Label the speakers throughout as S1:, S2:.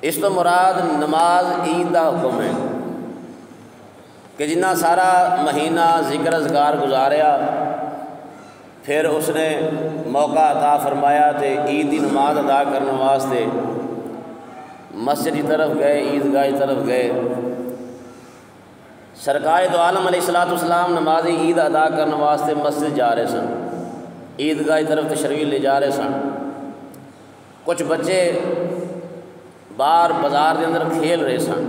S1: اس تو مراد نماز عید دا حکم ہے کہ جنہ سارا مہینہ ذکر اذکار گزاریا پھر اس نے موقع عطا فرمایا تے عید دی نماز ادا کرنے واسطے مسجد کی طرف گئے، عیدگاہ کی طرف گئے۔ سرکار دو عالم علیہ السلام نماز عید ادا کرنے واسطے مسجد جا رہے سن، عیدگاہ کی طرف تشریف لے جا رہے سن۔ کچھ بچے باہر بازار دے اندر کھیل رہے سن،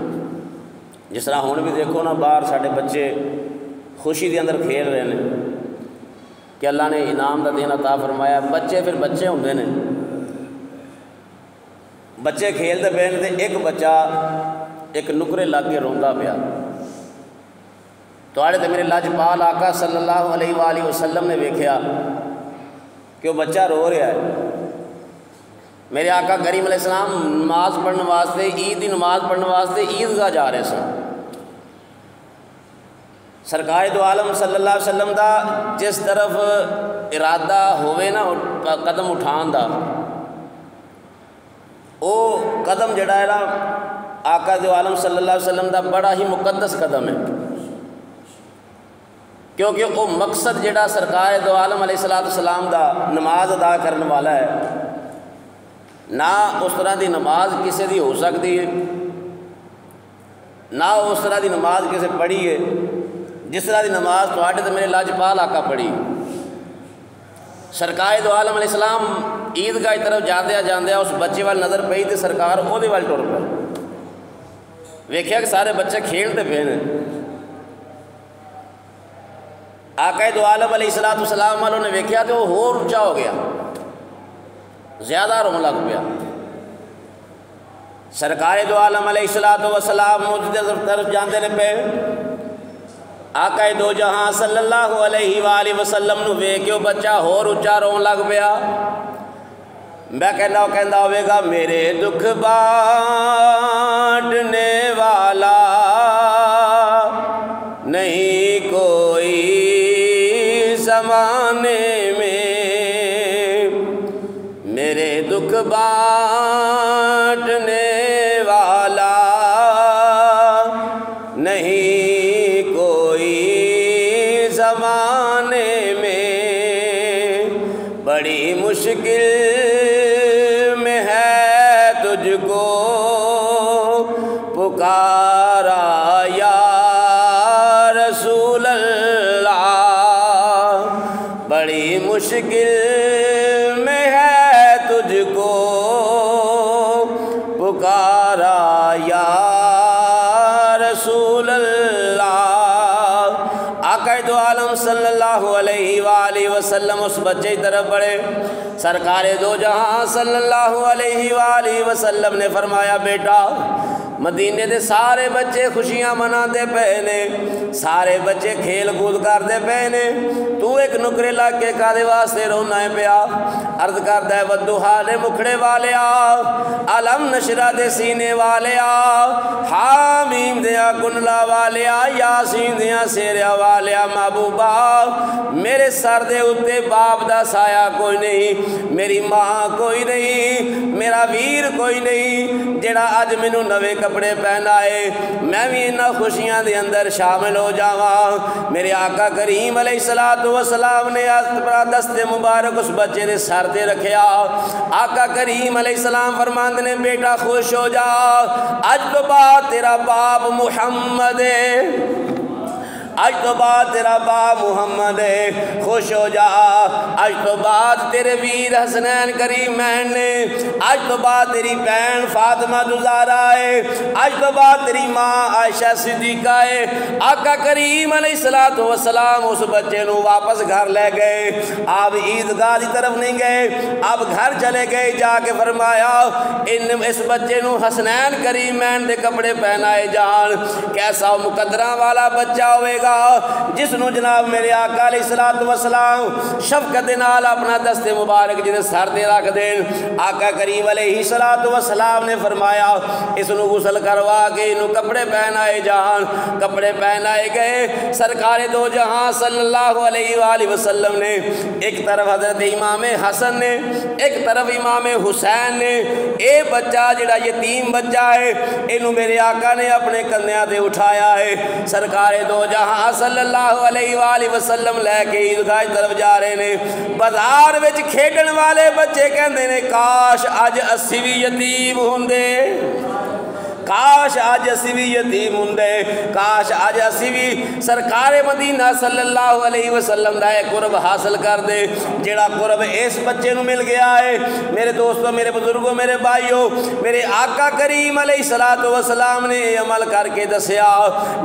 S1: جس طرح ہن بھی دیکھو نا باہر ساڈے بچے خوشی دے اندر کھیل رہے ہیں کہ اللہ نے انعام دا دین عطا فرمایا۔ بچے پھر بچے ہوندے نے، بچے کھیلتے پے نے تے ایک بچہ ایک نکرے لگ کے روندا پیا۔ تواڈے تے میرے لاجپال آقا صلی اللہ علیہ وآلہ وسلم نے ویکھیا کہ وہ بچہ رو رہا ہے۔ میرے آقا کریم علیہ السلام نماز پڑھنے واسطے، عید کی نماز پڑھنے واسطے عیدگاہ جا رہے سن۔ سرکار دو عالم صلی اللہ علیہ وسلم دا جس طرف ارادہ ہوئے نا قدم اٹھان دا، او قدم جڑا ہے نا آقا دو عالم صلی اللہ علیہ وسلم دا بڑا ہی مقدس قدم ہے، کیونکہ وہ مقصد جڑا سرکار دو عالم علیہ السلام دا نماز ادا کرنے والا ہے، نہ اس طرح دی نماز کسی دی ہو سکتی ہے، نہ اس طرح دی نماز کسی پڑھی ہے جس طرح دی نماز تواڈے تے میرے لاجپال آقا پڑھی۔ سرکار دو عالم علیہ السلام عیدگاہ کی طرف جاندیا اس بچے وال نظر پئی تے سرکار او دے وال ٹر پئے۔ ویکھیا کہ سارے بچے کھیلتے پے نے۔ آقا دو عالم علیہ السلام والوں نے ویکھیا تے وہ ہور اونچا ہو گیا، زیادہ رون لگ پیا۔ سرکار دو عالم علیہ السلام مسجد طرف جاندے نے پے، آقا دو جہاں صلی اللہ علیہ وآلہ وسلم نو ویکھ کے بچہ ہور اونچا رون لگ پیا۔ میں کہندا ہوئے گا میرے دکھ بانٹنے والا نہیں کوئی زمانے میں، میرے دکھ بانٹنے والا نہیں کوئی زمانے میں، بڑی مشکل میں ہے تجھ کو پکارا یا رسول اللہ، بڑی مشکل میں ہے تجھ کو پکارا یا رسول اللہ۔ آقا دو عالم صلی اللہ علیہ وآلہ وسلم اس بچے کی طرف بڑھے۔ سرکار دو جہاں صلی اللہ علیہ وآلہ وسلم نے فرمایا بیٹا مدینے دے سارے بچے خوشیاں مناندے پے نے، سارے بچے کھیل کود کردے پے نے، تو ایک نکرے لگ کے کادے واسطے رونا ہے پیا؟ عرض کردا ہے ودھوہا دے مکھڑے والیا، علم نشرہ دے سینے والیا، حامیم دیا کنلا والیا، یاسین دیا سیریا والیا، محبوبہ میرے سر دے اتے باپ دا سایہ کوئی نہیں، میری ماں کوئی نہیں، میرا ویر کوئی نہیں جڑا اج مینوں نوے کپڑے پہنائے، میں بھی انہاں خوشیاں دے اندر شامل ہو جاواں۔ میرے آقا کریم علیہ السلام نے اپنا دست مبارک اس بچے دے سر تے رکھیا۔ آقا کریم علیہ السلام فرماندے نے بیٹا خوش ہو جا، اج تو بعد تیرا باپ محمد ہے، آج تو بعد تیرا باپ محمد ہے، خوش ہو جا، آج تو بعد تیرے ویر حسنین کریمین نے، آج تو بعد تیری بہن فاطمہ زہرا ہے، آج تو بعد تیری ماں عائشہ صدیقہ ہے۔ آقا کریم علیہ السلام اس بچے نو واپس گھر لے گئے، آپ عیدگاہ کی طرف نہیں گئے، آپ گھر چلے گئے، جا کے فرمایا اس بچے نو حسنین کریمین دے کپڑے پہنائے جان، کیسا مقدرہ والا بچہ ہوئے گا، گا جس نو جناب میرے آقا علیہ الصلوۃ والسلام شفقت نال اپنا دست مبارک جدے سر تے رکھ دین۔ آقا کریم علیہ الصلوۃ والسلام نے فرمایا اس نو غسل کروا کے انہوں کپڑے پہنائے جان۔ کپڑے پہنائے گئے، سرکار دو جہاں صلی اللہ علیہ وآلہ وسلم نے ایک طرف حضرت امام حسن نے ایک طرف امام حسین نے، اے بچہ جڑا یتیم بچہ ہے انہوں میرے آقا نے اپنے کندھیاں تے اٹھایا ہے۔ سرکار دو جہاں صلی اللہ علیہ وآلہ وسلم لے کے عیدگاہ طرف جا رہے نے۔ بازار وچ کھیڈن والے بچے کہندے نے کاش اج اسی بھی یتیم ہوندے، کاش آج اسی بھی یتیم ہوندے، کاش آج اسی بھی سرکار مدینہ صلی اللہ علیہ وسلم دا قرب حاصل کر دے جیڑا قرب اس بچے نو مل گیا ہے۔ میرے دوستوں، میرے بزرگوں، میرے بھائیوں، میرے آقا کریم علیہ الصلوۃ والسلام نے عمل کر کے دسیا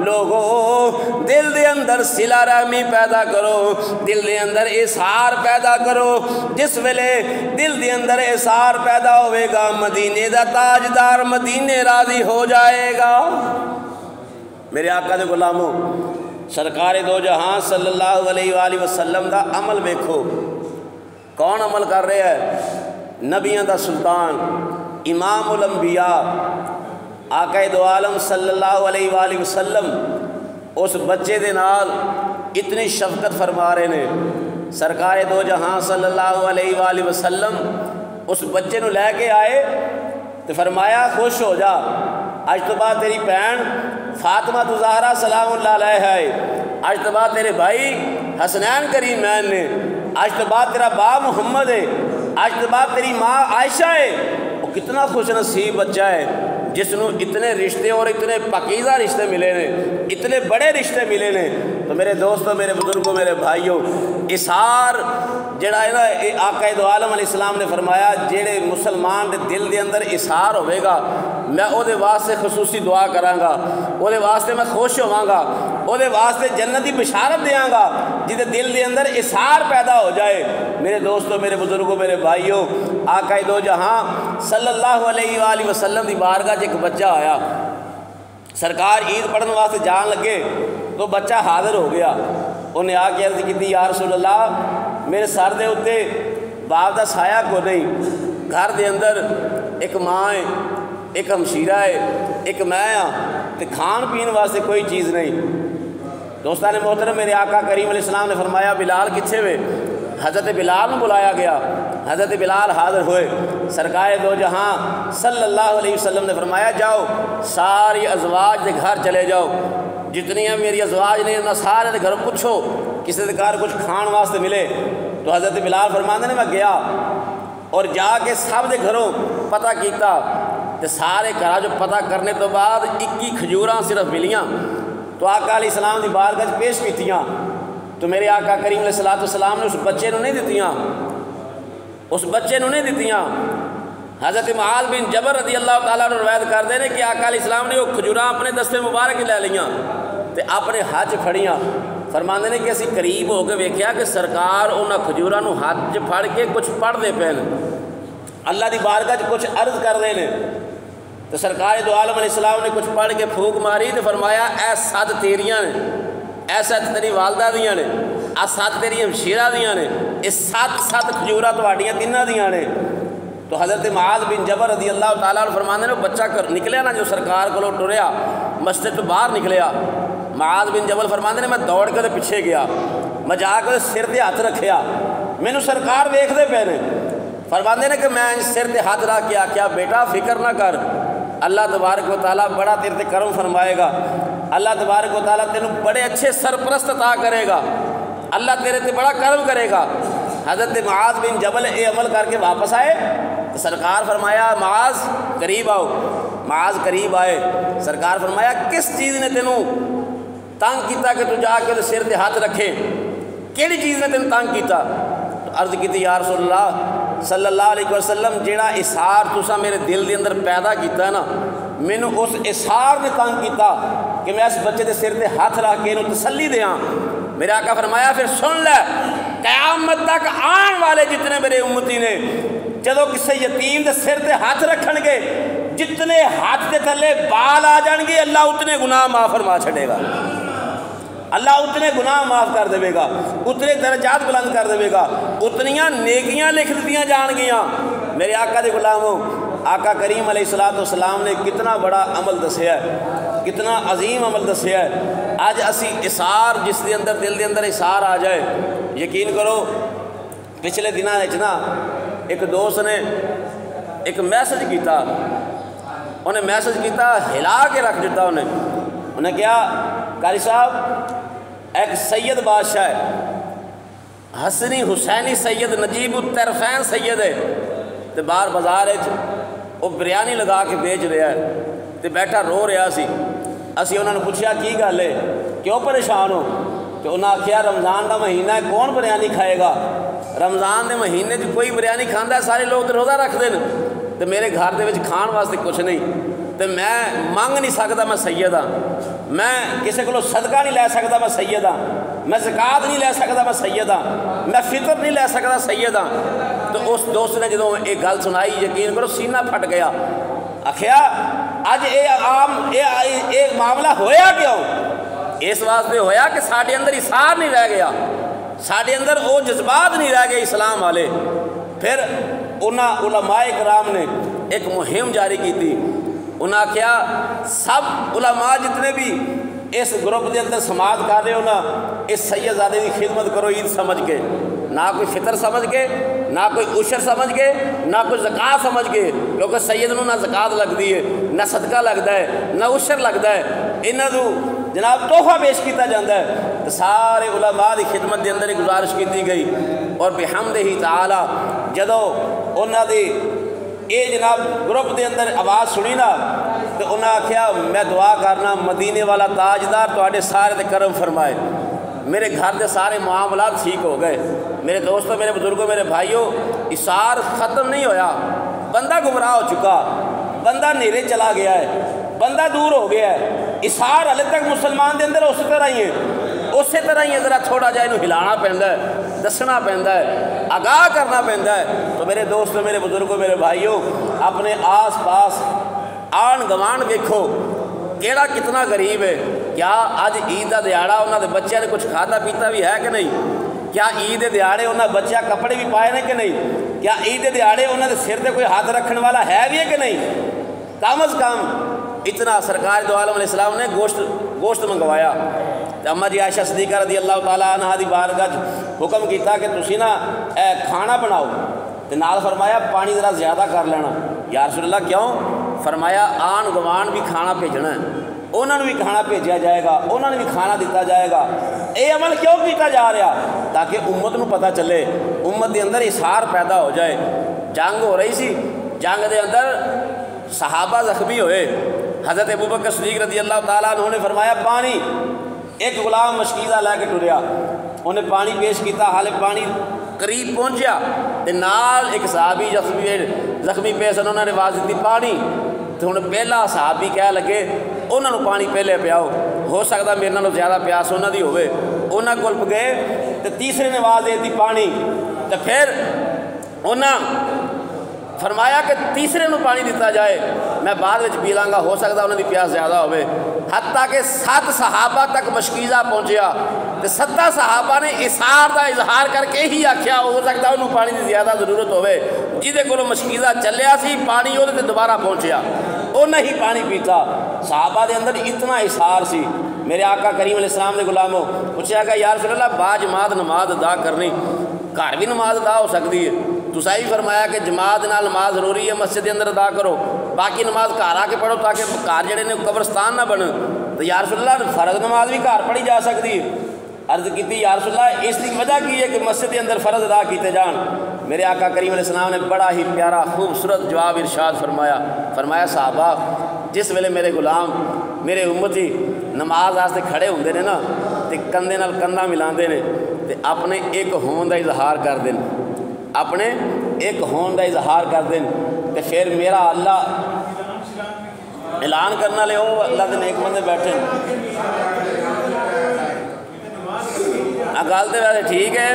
S1: لوگوں دل دے اندر صلہ رحمی پیدا کرو، دل دے اندر احسار پیدا کرو۔ جس ویلے دل دے اندر احسار پیدا ہوئے گا مدینے دا تاجدار مدینے راضی ہو جائے گا۔ میرے آقا دے غلاموں، سرکار دو جہاں صلی اللہ علیہ وآلہ وسلم دا عمل دیکھو، کون عمل کر رہا ہے؟ نبیوں دا سلطان، امام الانبیاء، آقا دو عالم صلی اللہ علیہ وآلہ وسلم اس بچے دے نال اتنی شفقت فرما رہے نے۔ سرکار دو جہاں صلی اللہ علیہ وآلہ وسلم اس بچے نو لے کے آئے تو فرمایا خوش ہو جا، آج تو بعد تیری بہن فاطمہ زہرا سلام اللہ علیہ ہے، آج تو بعد تیرے بھائی حسنین کریمین نے، آج تو بعد تیرا باپ محمد ہے، آج تو بعد تیری ماں عائشہ ہے۔ وہ کتنا خوش نصیب بچہ ہے جس نو اتنے رشتے اور اتنے پاکیزہ رشتے ملے نے، اتنے بڑے رشتے ملے نے۔ تو میرے دوستوں، میرے بزرگوں، میرے بھائیوں، اثار جڑا ہے نا، آقا دو عالم علیہ السلام نے فرمایا جڑے مسلمان دے دل دے اندر اثار ہوئے گا میں او دے واسطے خصوصی دعا کراں گا، او دے واسطے میں خوش ہوواں گا، او دے واسطے جنت دی بشارت دیاں گا جدے دل دے اندر اثار پیدا ہو جائے۔ میرے دوستوں، میرے بزرگوں، میرے بھائیوں، آقا دو جہاں صلی اللہ علیہ وآلہ وسلم دی بارگاہ ایک بچہ آیا، سرکار عید پڑھن واسطے جان لگے تو بچہ حاضر ہو گیا۔ انہیں آ کے عرض کی یا رسول اللہ میرے سر دے اتے باپ دا سایہ کو نہیں، گھر دے اندر ایک ماں ہے، ایک ہمشیرہ ہے، ایک میں ہاں، تے کھان پین واسطے کوئی چیز نہیں۔ دوستان محترم، میرے آقا کریم علیہ السلام نے فرمایا بلال کتھے ہوئے؟ حضرت بلال نے بلایا گیا، حضرت بلال حاضر ہوئے۔ سرکار دو جہاں صلی اللہ علیہ وسلم نے فرمایا جاؤ ساری ازواج دے گھر چلے جاؤ، جتنی میری ازواج نے انہاں سارے دے گھر پوچھو کسی دے گھر کچھ کھان واسطے ملے۔ تو حضرت بلال فرماندے نے میں گیا اور جا کے سب دے گھروں پتہ کیتا، تے سارے گھر جو پتہ کرنے تو بعد 21 کھجوراں صرف ملیاں تو آقا علیہ السلام دی بارگاہ پیش کیتیاں۔ تو میرے آقا کریم علیہ السلام نے اس بچے نو نہیں دتیاں، اس بچے نو نہیں دتیاں۔ حضرت معاذ بن جبل رضی اللہ تعالیٰ عنہ روایت کرتے ہیں کہ آقا علیہ السلام نے وہ کھجوراں اپنے دستے مبارک لے لیاں تے اپنے ہاتھ پھڑیاں۔ فرماندے نے کہ اسی قریب ہو کے ویکھیا کہ سرکار انہاں کھجوراں نو ہاتھ پھڑ کے کچھ پڑھ دے پے نے، اللہ دی بارگاہ کچھ عرض کر دے نے۔ تو سرکار دو عالم علیہ السلام نے کچھ پڑھ کے پھونک ماری تو فرمایا اے سات تیریاں نے، اے سات تیری والدہ دیاں نے، اے سات تیری ہمشیرہ دیاں نے، اے سات کھجوراں تہاڈیاں تیناں دیاں نے۔ تو حضرت معاذ بن جبل رضی اللہ تعالیٰ عنہ فرماندے نے بچہ نکلیا نا جو سرکار کو ٹریا مسجد تو باہر نکلیا، معاذ بن جبل فرماندے نے میں دوڑ کے پیچھے گیا، میں جا کے سر تے ہاتھ رکھیا، مینوں سرکار ویکھدے پے نے۔ فرماندے نے کہ میں سر تے ہاتھ رکھ کے آکھیا بیٹا فکر نہ کر، اللہ تبارک و تعالیٰ بڑا تیرے تے کرم فرمائے گا، اللہ تبارک و تعالیٰ تینوں بڑے اچھے سرپرست عطا کرے گا، اللہ تیرے تے بڑا کرم کرے گا۔ حضرت معاذ بن جبل اے عمل کر کے واپس آئے تو سرکار فرمایا معاذ قریب آؤ۔ معاذ قریب آئے، سرکار فرمایا کس چیز نے تینوں تنگ کیتا کہ تو جا کے سر تے ہاتھ رکھے، کیڑی چیز نے تینوں تنگ کیتا؟ تو عرض کی یا رسول اللہ صلی اللہ علیہ وسلم جیڑا اثار تسا میرے دل دے اندر پیدا کیتا ہے نا، مینوں اس اثار نے تنگ کیتا کہ میں اس بچے دے سر تے ہاتھ رکھ کے انہوں تسلی دیاں۔ میرے آقا فرمایا پھر سن لے، قیامت تک آن والے جتنے میرے امتی نے جدو کسی یتیم دے سر تے ہاتھ رکھن گے جتنے ہاتھ دے تھلے بال آ جان گے اللہ اتنے گناہ معاف فرما چھڑے گا۔ اللہ اتنے گناہ معاف کر دے گا، اتنے درجات بلند کر دے گا، اتنیاں نیکیاں لکھ دیتیاں جان گیاں۔ میرے آقا دے غلاموں، آقا کریم علیہ الصلوۃ والسلام نے کتنا بڑا عمل دسیا ہے، کتنا عظیم عمل دسیا ہے۔ آج اسی اثار جس دے اندر دل دے اندر اثار آ جائے، یقین کرو پچھلے دنوں نا ایک دوست نے ایک میسج کیتا، انہیں میسج کیتا ہلا کے رکھ دیتا، انہیں کیا قاری صاحب ایک سید بادشاہ ہے، حسنی حسینی سید، نجیب الطرفین سید ہے، تے باہر بازار وہ بریانی لگا کے بیچ رہا ہے، تے بیٹھا رو رہا سی۔ اسی انہوں نے پوچھا کی گل ہے، کیوں پریشان ہو؟ تو انہوں نے آخیا رمضان کا مہینہ ہے، کون بریانی کھائے گا؟ رمضان کے مہینے کوئی بریانی کھانا ہے، سارے لوگ تو روزہ رکھتے ہیں، تو میرے گھر دے وچ کھان واسطے کچھ نہیں، تو میں منگ نہیں سکتا، میں سید ہاں، میں کسی کو صدقہ نہیں لے سکتا، میں سید ہاں، میں زکوٰۃ نہیں لے سکتا، میں سید ہاں، میں فطر نہیں لے سکتا، سید ہاں۔ تو اس دوست نے جدوں ایک گل سنائی، یقین کرو سینہ پھٹ گیا۔ آخیا اج یہ معاملہ ہویا کیوں؟ اس واسطے ہویا کہ ساڈے اندر اثار نہیں رہ گیا، ساڈے اندر وہ جذبات نہیں رہ گئے اسلام والے۔ پھر انہاں علماء کرام نے ایک مہم جاری کی تھی، انہاں آخیا سب علماء جتنے بھی اس گروپ دے اندر سماعت کر رہے ہو نا، اس سید زادے کی خدمت کرو عید سمجھ کے، نہ کوئی فطر سمجھ کے، نہ کوئی عشر سمجھ کے، نہ کوئی زکوٰۃ سمجھ کے، کیونکہ سید نو نہ زکوٰۃ لگتی ہے، نہ صدقہ لگتا ہے، نہ عشر لگتا ہے، انہاں نو جناب تحفہ پیش کیتا جاتا ہے۔ تو سارے علماء کی خدمت دے اندر ایک گزارش کی گئی، اور بحمدہ تعالی جدو انہاں دی یہ جناب گروپ دے اندر آواز سنی نا، تو انہاں آخیا میں دعا کرنا مدینے والا تاجدار تواڈے سارے تے کرم فرمائے۔ میرے گھر دے سارے معاملات ٹھیک ہو گئے۔ میرے دوستوں، میرے بزرگوں، میرے بھائیوں، اثار ختم نہیں ہویا، بندہ گمراہ ہو چکا، بندہ نیرے چلا گیا ہے، بندہ دور ہو گیا ہے، اثار ہلے تک مسلمان دے اندر اسی طرح ہی ہیں، اسی طرح ہی ذرا تھوڑا جا انہوں ہلانا پہندا ہے، دسنا پہندا ہے، آگاہ کرنا پہندا ہے۔ تو میرے دوستوں، میرے بزرگوں، میرے بھائیوں، اپنے آس پاس آن گوان ویکھو کیڑا کتنا غریب ہے۔ کیا اج عید کا دیہڑا انہوں نے بچے نے کچھ کھادا پیتا بھی ہے کہ نہیں؟ کیا عید کے دیہڑے انہوں نے بچہ کپڑے بھی پائے نے کہ نہیں؟ کیا عید کے دیہڑے انہوں نے سر تے کوئی ہاتھ رکھنے والا ہے بھی ہے کہ نہیں؟ کم از کم اتنا سرکار دو عالم علیہ السلام نے گوشت منگوایا۔ اما جی عائشہ صدیقہ رضی اللہ تعالیٰ عنہ دی بارگاہ حکم کیتا کہ تسی نا کھانا بناؤ، تے نال فرمایا پانی ذرا زیادہ کر لینا۔ یا رسول اللہ کیوں؟ فرمایا آن گوان بھی کھانا بھیجنا ہے، انہوں نے بھی کھانا بھیجا جائے گا، انہوں نے بھی کھانا دیتا جائے گا۔ یہ عمل کیوں کیتا جا رہا؟ تاکہ امت نو پتہ چلے، امت دے اندر اثار پیدا ہو جائے۔ جنگ ہو رہی سی، جنگ دے اندر صحابہ زخمی ہوئے، حضرت ابوبکر صدیق رضی اللہ تعالیٰ عنہ نے فرمایا پانی، ایک غلام مشکیزہ لے کے ٹریا، انہیں پانی پیش کیتا، حالے پانی قریب پہنچیا تے نال ایک صحابی زخمی پیش انہوں نے آواز دیتی پانی، تو ہن پہلا صحابی کہہ لگے انہوں نے پانی پہلے پیاؤ، ہو سکتا میرے نالوں زیادہ پیاس انہوں دی ہوئے، انہوں کول گئے تو تیسرے نے آواز دے دی پانی، تو پھر انہوں فرمایا کہ تیسرے نو پانی دیتا جائے، میں بعد وچ پی لاں گا، ہو سکتا انہوں دی پیاس زیادہ ہوئے۔ حتیٰ کہ 7 صحابہ تک مشکیزہ پہنچیا، تو 7 صحابہ نے اثار دا اظہار کر کے ہی آکھیا ہو سکتا انہوں پانی دی زیادہ ضرورت ہوئے، جہدے کولوں مشکیزہ چلیا سی پانی وہ دوبارہ پہنچیا، وہ نہیں پانی پیتا۔ صحابہ دے اندر اتنا اثار سی۔ میرے آقا کریم علیہ السلام نے غلاموں پوچھا کہ یا رسول اللہ با جماعت نماز ادا کرنی، گھر بھی نماز ادا ہو سکتی ہے؟ تساں ہی فرمایا کہ جماعت نال نماز ضروری ہے، مسجد کے اندر ادا کرو، باقی نماز گھر آ کے پڑھو تاکہ گھر جڑے نے قبرستان نہ بن۔ تو یا رسول اللہ فرض نماز بھی گھر پڑھی جا سکتی ہے؟ عرض کی یا رسول اللہ اس کی وجہ کی ہے کہ مسجد کے اندر فرض ادا کیتے جان۔ میرے آقا کریم علیہ السلام نے بڑا ہی پیارا خوبصورت جواب ارشاد فرمایا صحابہ جس ویلے میرے غلام میرے امتی نماز واسطے کھڑے ہوندے نے نا تے کندھے نال کندھا ملاندے نے تے اپنے ایک ہون دا اظہار کر دین، اپنے ایک ہون دا اظہار کر دین، تے پھر میرا اللہ اعلان کرنا لے او اللہ دے نیک بندے بیٹھے گل تو ویسے ٹھیک ہے،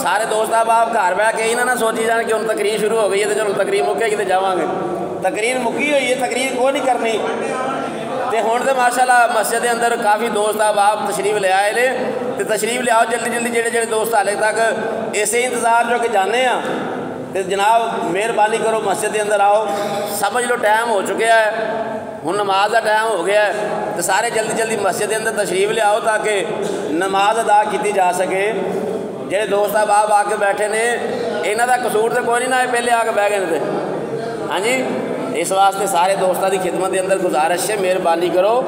S1: سارے دوست آپ گھر بہ کے ہی نہ سوچی جان کہ ہوں تقریر شروع ہو گئی ہے تو چلو تقریر مکے گی تو جاواں گے، تقریر مکی ہوئی ہے، تقریر کو نہیں کرنی، تے ہن تے ماشاءاللہ مسجد دے اندر کافی دوست احباب تشریف لے آئے نے تے تشریف لے آؤ جلدی جلدی جڑے دوست حالے تک اسے انتظار جو کہ جانے ہاں تے جناب مہربانی کرو مسجد دے اندر آؤ. سمجھ لو ٹائم ہو چکا ہے, ہن نماز کا ٹائم ہو گیا ہے, تو سارے جلدی جلدی مسجد دے اندر تشریف لے آؤ تاکہ نماز ادا کی جا سکے. جڑے دوست احباب آ کے بیٹھے نے انہاں دا قصور تے کوئی نہیں نہ پہلے آ کے بہ گئے نے. ہاں جی, اس واسطے سارے دوستاں دی خدمت دے اندر گزارش ہے مہربانی کرو